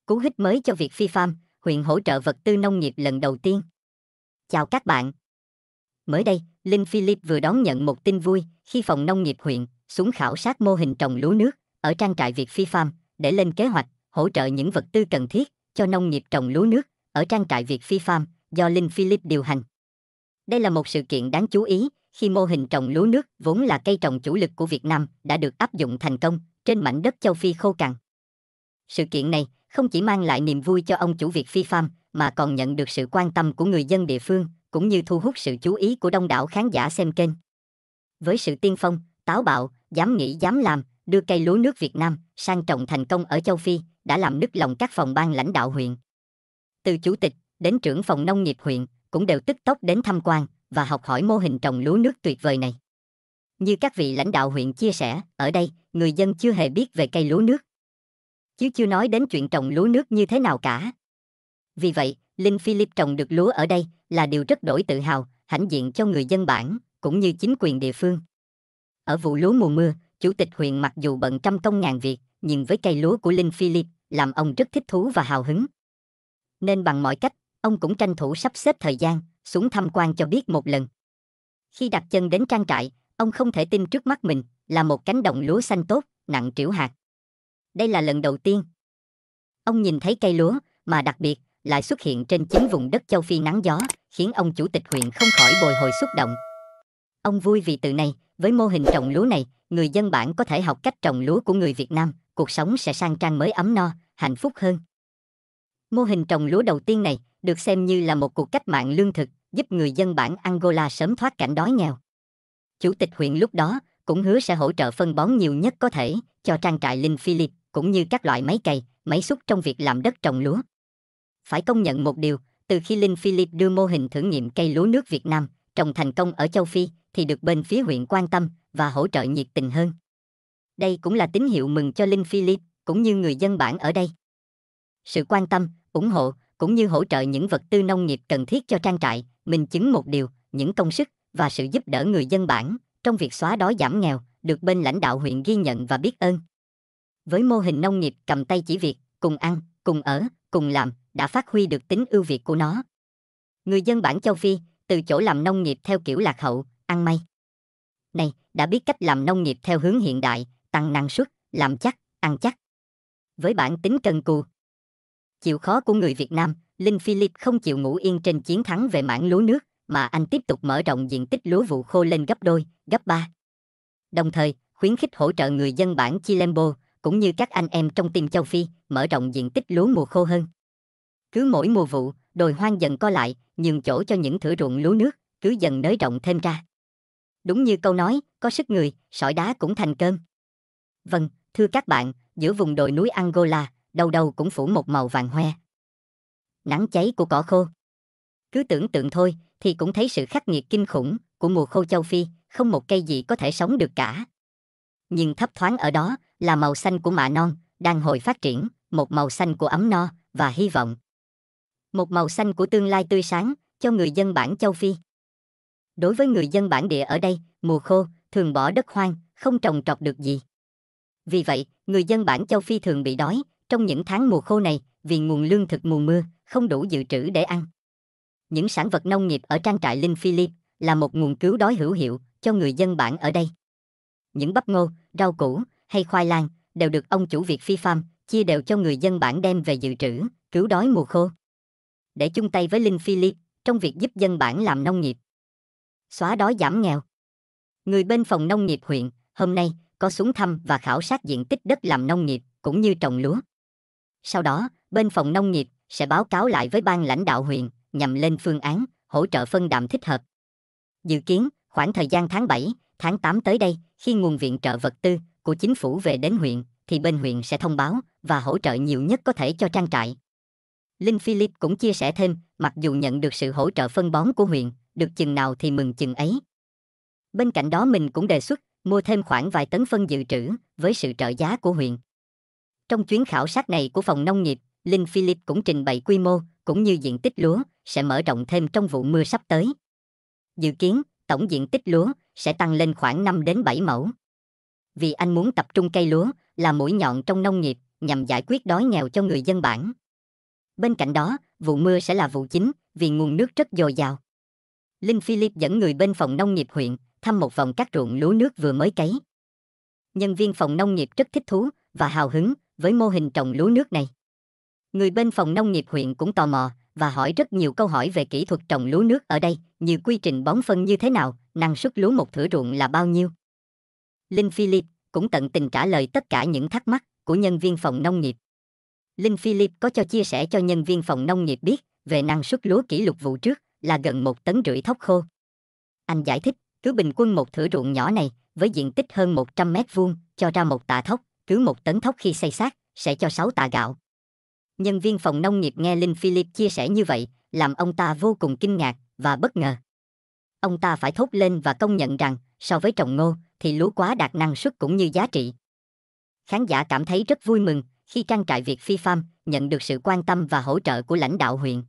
Cú hích mới cho việc Phi Farm, huyện hỗ trợ vật tư nông nghiệp lần đầu tiên. Chào các bạn. Mới đây, Linh Philip vừa đón nhận một tin vui khi phòng nông nghiệp huyện xuống khảo sát mô hình trồng lúa nước ở trang trại Việt Phi Farm để lên kế hoạch hỗ trợ những vật tư cần thiết cho nông nghiệp trồng lúa nước ở trang trại Việt Phi Farm do Linh Philip điều hành. Đây là một sự kiện đáng chú ý khi mô hình trồng lúa nước vốn là cây trồng chủ lực của Việt Nam đã được áp dụng thành công trên mảnh đất châu Phi khô cằn. Sự kiện này không chỉ mang lại niềm vui cho ông chủ Việt Phi Farm mà còn nhận được sự quan tâm của người dân địa phương cũng như thu hút sự chú ý của đông đảo khán giả xem kênh. Với sự tiên phong, táo bạo, dám nghĩ dám làm, đưa cây lúa nước Việt Nam sang trồng thành công ở châu Phi đã làm nức lòng các phòng ban lãnh đạo huyện. Từ chủ tịch đến trưởng phòng nông nghiệp huyện cũng đều tức tốc đến tham quan và học hỏi mô hình trồng lúa nước tuyệt vời này. Như các vị lãnh đạo huyện chia sẻ, ở đây, người dân chưa hề biết về cây lúa nước. Chứ chưa nói đến chuyện trồng lúa nước như thế nào cả. Vì vậy, Linh Philip trồng được lúa ở đây là điều rất đổi tự hào, hãnh diện cho người dân bản, cũng như chính quyền địa phương. Ở vụ lúa mùa mưa, chủ tịch huyện mặc dù bận trăm công ngàn việc, nhưng với cây lúa của Linh Philip, làm ông rất thích thú và hào hứng. Nên bằng mọi cách, ông cũng tranh thủ sắp xếp thời gian, xuống tham quan cho biết một lần. Khi đặt chân đến trang trại, ông không thể tin trước mắt mình là một cánh đồng lúa xanh tốt, nặng trĩu hạt. Đây là lần đầu tiên ông nhìn thấy cây lúa, mà đặc biệt lại xuất hiện trên chính vùng đất châu Phi nắng gió, khiến ông chủ tịch huyện không khỏi bồi hồi xúc động. Ông vui vì từ nay, với mô hình trồng lúa này, người dân bản có thể học cách trồng lúa của người Việt Nam, cuộc sống sẽ sang trang mới ấm no, hạnh phúc hơn. Mô hình trồng lúa đầu tiên này được xem như là một cuộc cách mạng lương thực, giúp người dân bản Angola sớm thoát cảnh đói nghèo. Chủ tịch huyện lúc đó cũng hứa sẽ hỗ trợ phân bón nhiều nhất có thể cho trang trại Linh Philip, cũng như các loại máy cày, máy xúc trong việc làm đất trồng lúa. Phải công nhận một điều, từ khi Linh Philip đưa mô hình thử nghiệm cây lúa nước Việt Nam trồng thành công ở châu Phi thì được bên phía huyện quan tâm và hỗ trợ nhiệt tình hơn. Đây cũng là tín hiệu mừng cho Linh Philip cũng như người dân bản ở đây. Sự quan tâm, ủng hộ cũng như hỗ trợ những vật tư nông nghiệp cần thiết cho trang trại minh chứng một điều, những công sức và sự giúp đỡ người dân bản trong việc xóa đói giảm nghèo được bên lãnh đạo huyện ghi nhận và biết ơn. Với mô hình nông nghiệp cầm tay chỉ việc, cùng ăn, cùng ở, cùng làm, đã phát huy được tính ưu việt của nó. Người dân bản châu Phi, từ chỗ làm nông nghiệp theo kiểu lạc hậu, ăn may này, đã biết cách làm nông nghiệp theo hướng hiện đại, tăng năng suất, làm chắc, ăn chắc. Với bản tính cần cù, chịu khó của người Việt Nam, Linh Philip không chịu ngủ yên trên chiến thắng về mảng lúa nước, mà anh tiếp tục mở rộng diện tích lúa vụ khô lên gấp đôi, gấp ba. Đồng thời, khuyến khích hỗ trợ người dân bản Chilembo, cũng như các anh em trong team châu Phi, mở rộng diện tích lúa mùa khô hơn. Cứ mỗi mùa vụ, đồi hoang dần co lại, nhường chỗ cho những thửa ruộng lúa nước, cứ dần nới rộng thêm ra. Đúng như câu nói, có sức người, sỏi đá cũng thành cơm. Vâng, thưa các bạn, giữa vùng đồi núi Angola, đâu đâu cũng phủ một màu vàng hoe. Nắng cháy của cỏ khô. Cứ tưởng tượng thôi, thì cũng thấy sự khắc nghiệt kinh khủng của mùa khô châu Phi, không một cây gì có thể sống được cả. Nhưng thấp thoáng ở đó là màu xanh của mạ non, đang hồi phát triển, một màu xanh của ấm no và hy vọng. Một màu xanh của tương lai tươi sáng cho người dân bản châu Phi. Đối với người dân bản địa ở đây, mùa khô thường bỏ đất hoang, không trồng trọt được gì. Vì vậy, người dân bản châu Phi thường bị đói trong những tháng mùa khô này vì nguồn lương thực mùa mưa không đủ dự trữ để ăn. Những sản vật nông nghiệp ở trang trại Linh Philip là một nguồn cứu đói hữu hiệu cho người dân bản ở đây. Những bắp ngô, rau củ hay khoai lang đều được ông chủ Việt Phi Farm chia đều cho người dân bản đem về dự trữ, cứu đói mùa khô. Để chung tay với Linh Philip trong việc giúp dân bản làm nông nghiệp, xóa đói giảm nghèo. Người bên phòng nông nghiệp huyện hôm nay có xuống thăm và khảo sát diện tích đất làm nông nghiệp cũng như trồng lúa. Sau đó, bên phòng nông nghiệp sẽ báo cáo lại với ban lãnh đạo huyện nhằm lên phương án hỗ trợ phân đạm thích hợp. Dự kiến, khoảng thời gian tháng 7, tháng 8 tới đây, khi nguồn viện trợ vật tư của chính phủ về đến huyện, thì bên huyện sẽ thông báo và hỗ trợ nhiều nhất có thể cho trang trại. Linh Philip cũng chia sẻ thêm, mặc dù nhận được sự hỗ trợ phân bón của huyện, được chừng nào thì mừng chừng ấy. Bên cạnh đó mình cũng đề xuất mua thêm khoảng vài tấn phân dự trữ với sự trợ giá của huyện. Trong chuyến khảo sát này của phòng nông nghiệp, Linh Philip cũng trình bày quy mô cũng như diện tích lúa sẽ mở rộng thêm trong vụ mưa sắp tới. Dự kiến, tổng diện tích lúa sẽ tăng lên khoảng 5 đến 7 mẫu. Vì anh muốn tập trung cây lúa là mũi nhọn trong nông nghiệp nhằm giải quyết đói nghèo cho người dân bản. Bên cạnh đó, vụ mưa sẽ là vụ chính vì nguồn nước rất dồi dào. Linh Philip dẫn người bên phòng nông nghiệp huyện thăm một vòng các ruộng lúa nước vừa mới cấy. Nhân viên phòng nông nghiệp rất thích thú và hào hứng với mô hình trồng lúa nước này. Người bên phòng nông nghiệp huyện cũng tò mò và hỏi rất nhiều câu hỏi về kỹ thuật trồng lúa nước ở đây, như quy trình bón phân như thế nào, năng suất lúa một thửa ruộng là bao nhiêu. Linh Philip cũng tận tình trả lời tất cả những thắc mắc của nhân viên phòng nông nghiệp. Linh Philip có cho chia sẻ cho nhân viên phòng nông nghiệp biết về năng suất lúa kỷ lục vụ trước là gần 1,5 tấn thóc khô. Anh giải thích, cứ bình quân một thửa ruộng nhỏ này với diện tích hơn 100 mét vuông cho ra một tạ thóc, cứ 1 tấn thóc khi xay xác sẽ cho 6 tạ gạo. Nhân viên phòng nông nghiệp nghe Linh Philip chia sẻ như vậy, làm ông ta vô cùng kinh ngạc và bất ngờ. Ông ta phải thốt lên và công nhận rằng, so với trồng ngô, thì lúa quá đạt năng suất cũng như giá trị. Khán giả cảm thấy rất vui mừng khi trang trại Việt Phi Farm nhận được sự quan tâm và hỗ trợ của lãnh đạo huyện.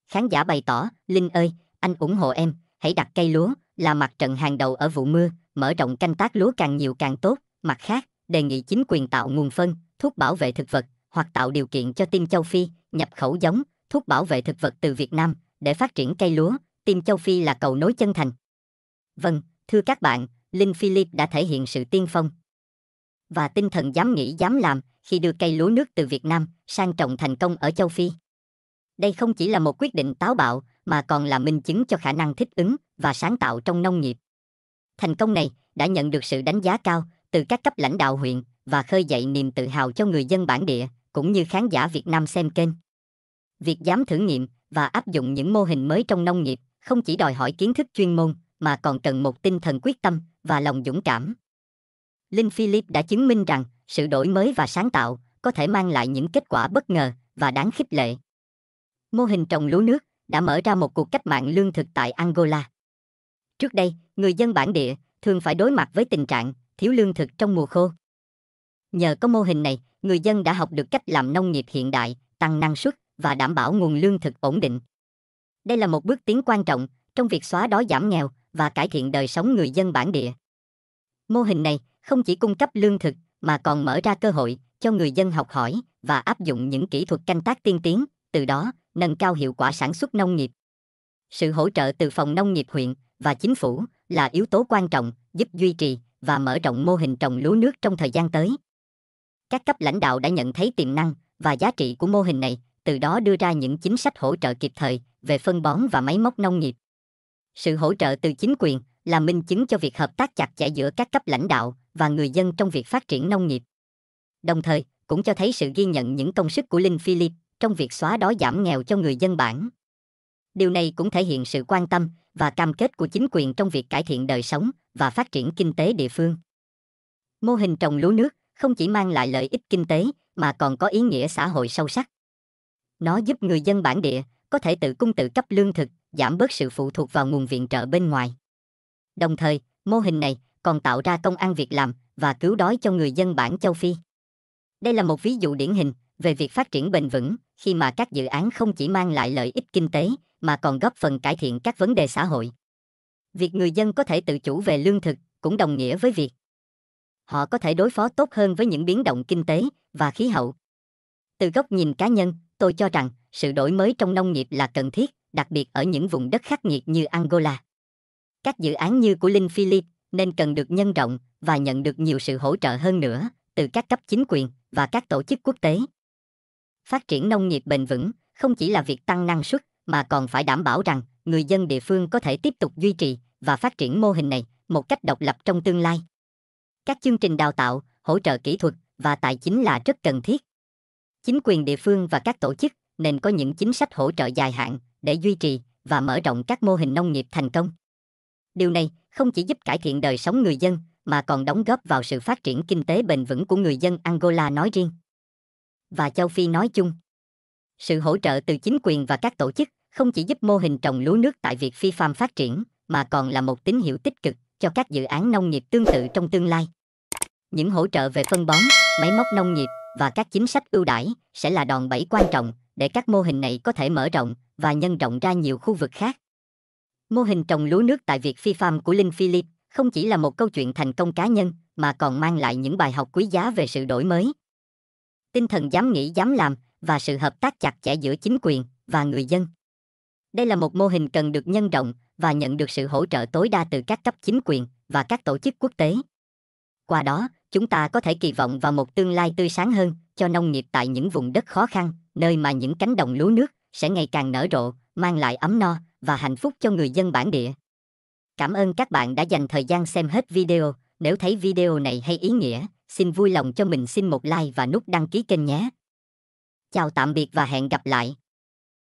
Khán giả bày tỏ, Linh ơi, anh ủng hộ em, hãy đặt cây lúa là mặt trận hàng đầu ở vụ mưa, mở rộng canh tác lúa càng nhiều càng tốt. Mặt khác, đề nghị chính quyền tạo nguồn phân, thuốc bảo vệ thực vật, hoặc tạo điều kiện cho Tim Châu Phi nhập khẩu giống, thuốc bảo vệ thực vật từ Việt Nam để phát triển cây lúa. Tim Châu Phi là cầu nối chân thành. Vâng, thưa các bạn, Linh Philip đã thể hiện sự tiên phong và tinh thần dám nghĩ dám làm khi đưa cây lúa nước từ Việt Nam sang trồng thành công ở châu Phi. Đây không chỉ là một quyết định táo bạo mà còn là minh chứng cho khả năng thích ứng và sáng tạo trong nông nghiệp. Thành công này đã nhận được sự đánh giá cao từ các cấp lãnh đạo huyện và khơi dậy niềm tự hào cho người dân bản địa cũng như khán giả Việt Nam xem kênh. Việc dám thử nghiệm và áp dụng những mô hình mới trong nông nghiệp không chỉ đòi hỏi kiến thức chuyên môn mà còn cần một tinh thần quyết tâm và lòng dũng cảm. Linh Philip đã chứng minh rằng sự đổi mới và sáng tạo có thể mang lại những kết quả bất ngờ và đáng khích lệ. Mô hình trồng lúa nước đã mở ra một cuộc cách mạng lương thực tại Angola. Trước đây, người dân bản địa thường phải đối mặt với tình trạng thiếu lương thực trong mùa khô. Nhờ có mô hình này, người dân đã học được cách làm nông nghiệp hiện đại, tăng năng suất và đảm bảo nguồn lương thực ổn định. Đây là một bước tiến quan trọng trong việc xóa đói giảm nghèo và cải thiện đời sống người dân bản địa. Mô hình này không chỉ cung cấp lương thực mà còn mở ra cơ hội cho người dân học hỏi và áp dụng những kỹ thuật canh tác tiên tiến, từ đó nâng cao hiệu quả sản xuất nông nghiệp. Sự hỗ trợ từ phòng nông nghiệp huyện và chính phủ là yếu tố quan trọng giúp duy trì và mở rộng mô hình trồng lúa nước trong thời gian tới. Các cấp lãnh đạo đã nhận thấy tiềm năng và giá trị của mô hình này, từ đó đưa ra những chính sách hỗ trợ kịp thời về phân bón và máy móc nông nghiệp. Sự hỗ trợ từ chính quyền là minh chứng cho việc hợp tác chặt chẽ giữa các cấp lãnh đạo và người dân trong việc phát triển nông nghiệp. Đồng thời, cũng cho thấy sự ghi nhận những công sức của Linh Philip trong việc xóa đói giảm nghèo cho người dân bản. Điều này cũng thể hiện sự quan tâm và cam kết của chính quyền trong việc cải thiện đời sống và phát triển kinh tế địa phương. Mô hình trồng lúa nước không chỉ mang lại lợi ích kinh tế mà còn có ý nghĩa xã hội sâu sắc. Nó giúp người dân bản địa có thể tự cung tự cấp lương thực, giảm bớt sự phụ thuộc vào nguồn viện trợ bên ngoài. Đồng thời, mô hình này còn tạo ra công ăn việc làm và cứu đói cho người dân bản châu Phi. Đây là một ví dụ điển hình về việc phát triển bền vững khi mà các dự án không chỉ mang lại lợi ích kinh tế mà còn góp phần cải thiện các vấn đề xã hội. Việc người dân có thể tự chủ về lương thực cũng đồng nghĩa với việc họ có thể đối phó tốt hơn với những biến động kinh tế và khí hậu. Từ góc nhìn cá nhân, tôi cho rằng sự đổi mới trong nông nghiệp là cần thiết, đặc biệt ở những vùng đất khắc nghiệt như Angola. Các dự án như của Linh Philip nên cần được nhân rộng và nhận được nhiều sự hỗ trợ hơn nữa từ các cấp chính quyền và các tổ chức quốc tế. Phát triển nông nghiệp bền vững không chỉ là việc tăng năng suất mà còn phải đảm bảo rằng người dân địa phương có thể tiếp tục duy trì và phát triển mô hình này một cách độc lập trong tương lai. Các chương trình đào tạo, hỗ trợ kỹ thuật và tài chính là rất cần thiết. Chính quyền địa phương và các tổ chức nên có những chính sách hỗ trợ dài hạn để duy trì và mở rộng các mô hình nông nghiệp thành công. Điều này không chỉ giúp cải thiện đời sống người dân mà còn đóng góp vào sự phát triển kinh tế bền vững của người dân Angola nói riêng và châu Phi nói chung. Sự hỗ trợ từ chính quyền và các tổ chức không chỉ giúp mô hình trồng lúa nước tại Việt Phi Farm phát triển mà còn là một tín hiệu tích cực cho các dự án nông nghiệp tương tự trong tương lai. Những hỗ trợ về phân bón, máy móc nông nghiệp và các chính sách ưu đãi sẽ là đòn bẩy quan trọng để các mô hình này có thể mở rộng và nhân rộng ra nhiều khu vực khác. Mô hình trồng lúa nước tại Việt Phi Farm của Linh Philip không chỉ là một câu chuyện thành công cá nhân mà còn mang lại những bài học quý giá về sự đổi mới, tinh thần dám nghĩ dám làm và sự hợp tác chặt chẽ giữa chính quyền và người dân. Đây là một mô hình cần được nhân rộng và nhận được sự hỗ trợ tối đa từ các cấp chính quyền và các tổ chức quốc tế. Qua đó, chúng ta có thể kỳ vọng vào một tương lai tươi sáng hơn cho nông nghiệp tại những vùng đất khó khăn, nơi mà những cánh đồng lúa nước sẽ ngày càng nở rộ, mang lại ấm no và hạnh phúc cho người dân bản địa. Cảm ơn các bạn đã dành thời gian xem hết video. Nếu thấy video này hay ý nghĩa, xin vui lòng cho mình xin một like và nút đăng ký kênh nhé. Chào tạm biệt và hẹn gặp lại.